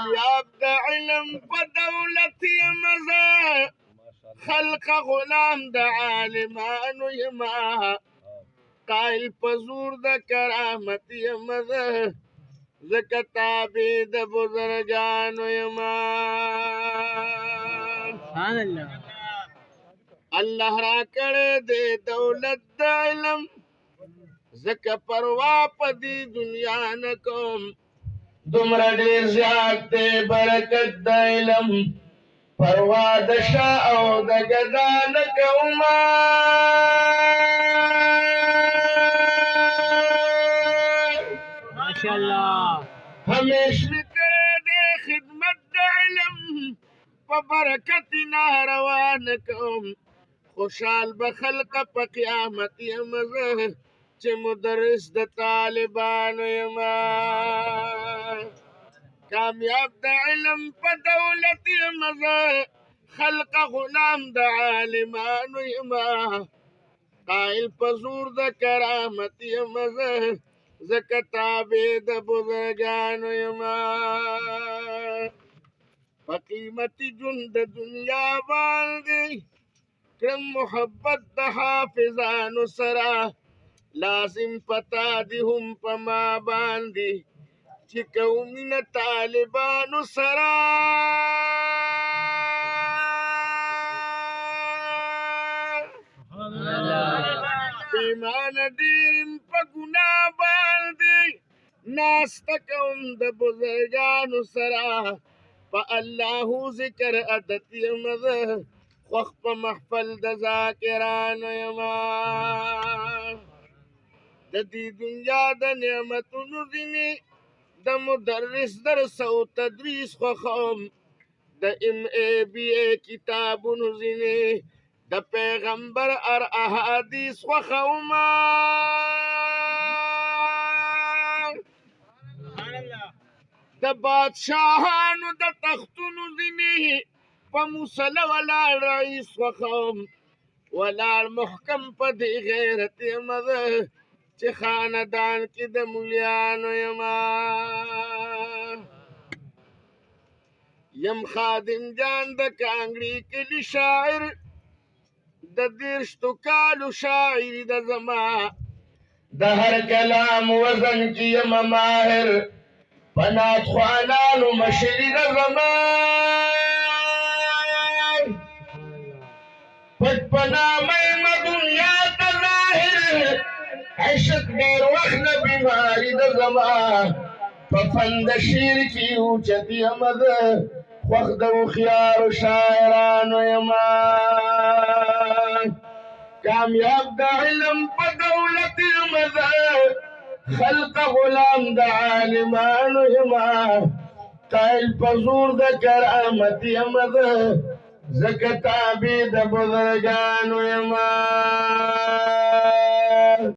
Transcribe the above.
کامیاب د علم په دولت یم زه خلق غلام د عالمانو یما قائل په زور د کرامت یم زه ځکه تابع د بزرګانو یما سبحان الله الله را کړی دی دولت د علم ځکه پروا په دې دنیا نه کوم دومره ډېر زیات دی برکت د علم پروا د شاه او د ګدا نه کومه ماشاءالله همیش مې کړی دی خدمت د علم په برکت ناروا نه کوم خوشحال به خلق په قیامت یم زه چې مدرس د طالبانو یما کامیاب د علم په دولت یم زه خلق غلام د عالمانو یما قائل په زور د کرامت یم زه ځکه تابع د بزرګانو یما په قیمتي ژوند د دنیا باندې کړم محبت د حافظانو سره لازم پتا دی هم په ما باندې چې کوم مینه طالبانو سره پیمانه ډېر په ګناه باندې ناسته کوم د بزرګانو سره په الله ذکر عادت یم زه خوښ په محفل د ذاکرانو یما د دې دنیا د نعمتونو ځینې د مدرس درس او تدریس خوښوم د MA کتابونو ځینې د پیغمبر احادیث خوښوم د بادشاهانو د تختونو ځینې په مصله ولاړ رئیس خوښوم ولاړ محکم په دې غیرت یم زه چې خاندان کې د مولیانو یما یم خادم جان د کانګړي کلي شاعر د 30 کالو شاعري د زما د هر کلام وزن کې یم ماهر پنات خوانانو مشري د زما پټ پنامه یم دنیا ته ظاهر عشق ډېر وخت نه بیماري د زما په فن د شعر کې اوچت یم زه خوښ د هوښیارو شاعرانو یما کامیاب د علم په دولت یم زه خلق غلام د عالمانو یما قائل په زور د کرامت یم زه ځکه تابع د بزرګانو یما